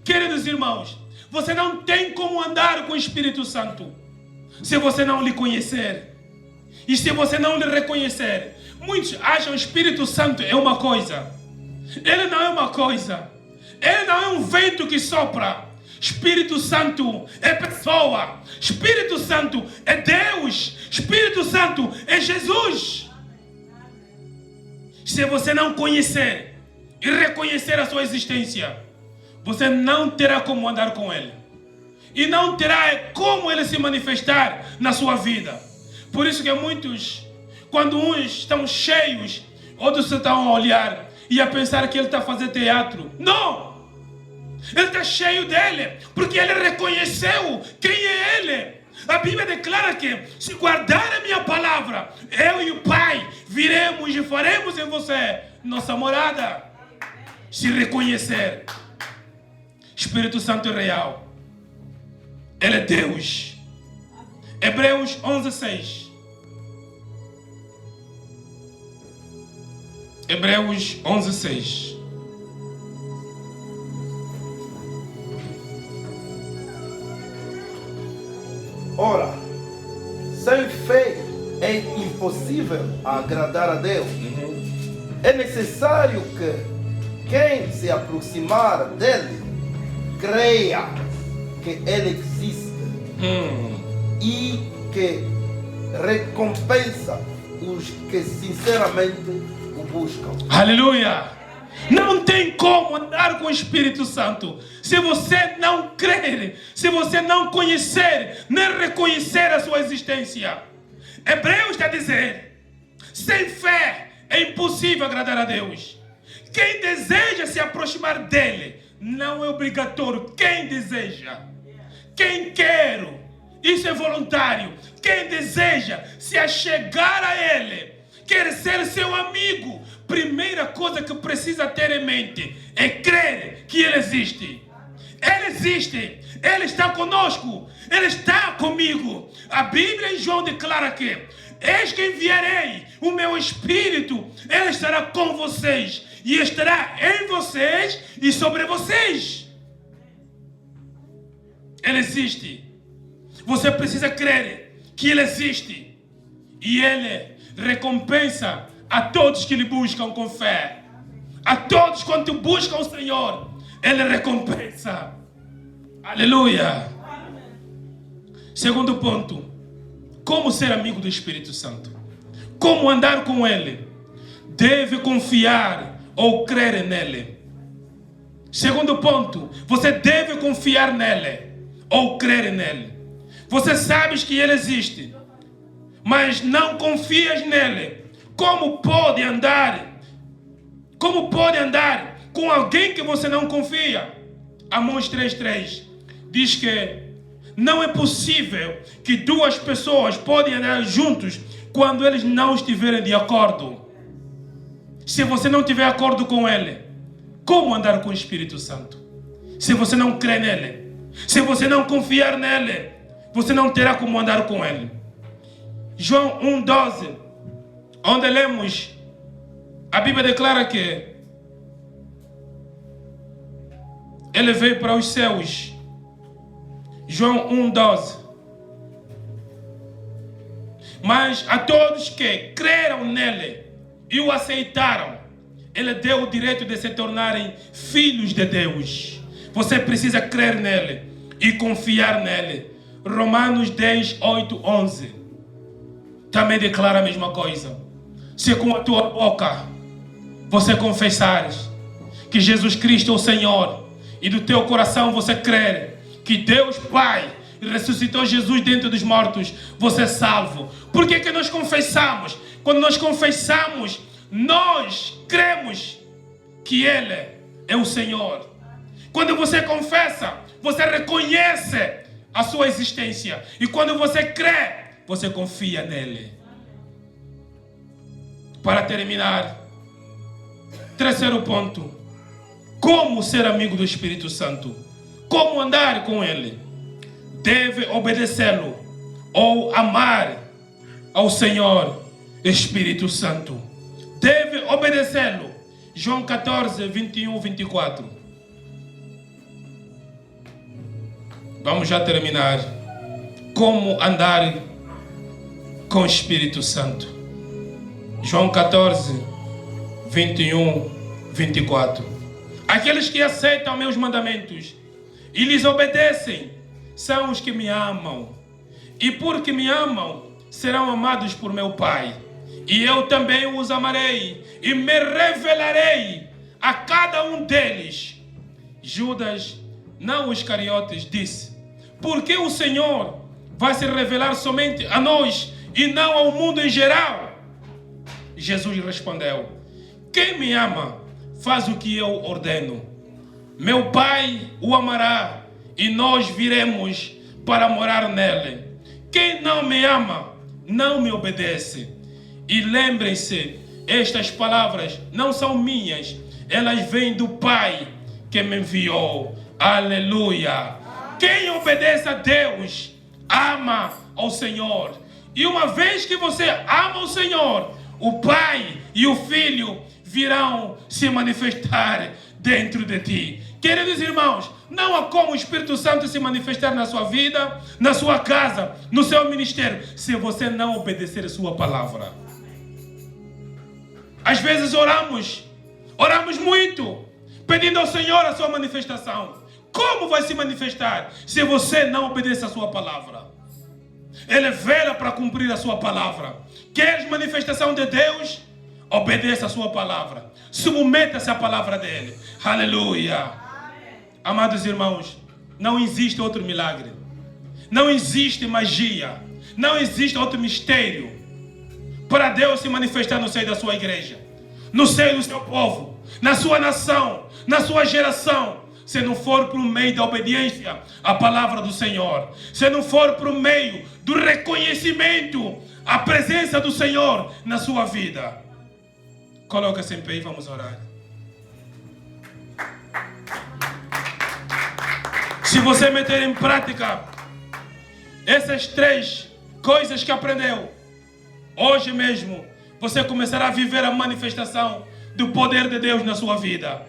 Queridos irmãos, você não tem como andar com o Espírito Santo se você não lhe conhecer. E se você não lhe reconhecer. Muitos acham que o Espírito Santo é uma coisa. Ele não é uma coisa. Ele não é um vento que sopra. Espírito Santo é pessoa. Espírito Santo é Deus. Espírito Santo é Jesus. Se você não conhecer e reconhecer a sua existência, você não terá como andar com Ele. E não terá como Ele se manifestar na sua vida. Por isso que muitos, quando uns estão cheios, outros estão a olhar e a pensar que Ele está a fazer teatro. Não! Ele está cheio dele, porque Ele reconheceu quem é Ele. A Bíblia declara que se guardar a minha palavra, eu e o Pai viremos e faremos em você nossa morada. Se reconhecer. Espírito Santo é real. Ele é Deus. Hebreus 11:6. Hebreus 11:6. Ora, sem fé é impossível agradar a Deus. É necessário que quem se aproximar dele creia que ele existe e que recompensa os que sinceramente o buscam. Aleluia! Não tem como andar com o Espírito Santo se você não crer, se você não conhecer, nem reconhecer a sua existência. Hebreus está a dizer, sem fé é impossível agradar a Deus. Quem deseja se aproximar dele, não é obrigatório. Quem deseja, quem quer, isso é voluntário. Quem deseja se achegar a ele, quer ser seu amigo, primeira coisa que precisa ter em mente é crer que Ele existe. Ele existe. Ele está conosco. Ele está comigo. A Bíblia em João declara que eis que enviarei o meu Espírito. Ele estará com vocês. E estará em vocês e sobre vocês. Ele existe. Você precisa crer que Ele existe. E Ele recompensa a todos que lhe buscam com fé. A todos quanto buscam o Senhor, Ele recompensa. Aleluia. Segundo ponto, como ser amigo do Espírito Santo? Como andar com Ele? Deve confiar ou crer nele. Segundo ponto, você deve confiar nele ou crer nele. Você sabe que Ele existe, mas não confias nele. Como pode andar com alguém que você não confia? Amós 3:3 diz que não é possível que duas pessoas podem andar juntos quando eles não estiverem de acordo. Se você não tiver acordo com Ele, como andar com o Espírito Santo? Se você não crê nele, se você não confiar nele, você não terá como andar com Ele. João 1:12, onde lemos, a Bíblia declara que Ele veio para os céus. João 1:12. Mas a todos que creram nele e o aceitaram, Ele deu o direito de se tornarem filhos de Deus. Você precisa crer nele e confiar nele. Romanos 10:8-11 também declara a mesma coisa. Se com a tua boca você confessares que Jesus Cristo é o Senhor e do teu coração você crer que Deus Pai ressuscitou Jesus dentre dos mortos, você é salvo. Por que nós confessamos? Quando nós confessamos, nós cremos que Ele é o Senhor. Quando você confessa, você reconhece a sua existência. E quando você crê, você confia nele. Para terminar, terceiro ponto. Como ser amigo do Espírito Santo? Como andar com Ele? Deve obedecê-lo ou amar ao Senhor Espírito Santo. Deve obedecê-lo. João 14, 21, 24. Vamos já terminar. Como andar com o Espírito Santo. João 14, 21, 24. Aqueles que aceitam meus mandamentos e lhes obedecem são os que me amam. E porque me amam, serão amados por meu Pai. E eu também os amarei e me revelarei a cada um deles. Judas, não os Iscariotes, disse: por que o Senhor vai se revelar somente a nós e não ao mundo em geral? Jesus respondeu: quem me ama faz o que eu ordeno. Meu Pai o amará e nós viremos para morar nele. Quem não me ama não me obedece. E lembrem-se, estas palavras não são minhas, elas vêm do Pai que me enviou. Aleluia! Quem obedece a Deus ama ao Senhor. E uma vez que você ama o Senhor, o Pai e o Filho virão se manifestar dentro de ti. Queridos irmãos, não há como o Espírito Santo se manifestar na sua vida, na sua casa, no seu ministério, se você não obedecer a sua palavra. Às vezes oramos muito, pedindo ao Senhor a sua manifestação. Como vai se manifestar se você não obedece a sua palavra? Ele vela para cumprir a sua palavra. Queres manifestação de Deus? Obedeça a sua palavra. Submeta-se à palavra dele. Aleluia. Amém. Amados irmãos, não existe outro milagre. Não existe magia. Não existe outro mistério para Deus se manifestar no seio da sua igreja, no seio do seu povo, na sua nação, na sua geração, se não for por meio da obediência à palavra do Senhor, se não for por meio do reconhecimento à presença do Senhor na sua vida. Coloca-se em pé e vamos orar. Se você meter em prática essas 3 coisas que aprendeu, hoje mesmo você começará a viver a manifestação do poder de Deus na sua vida.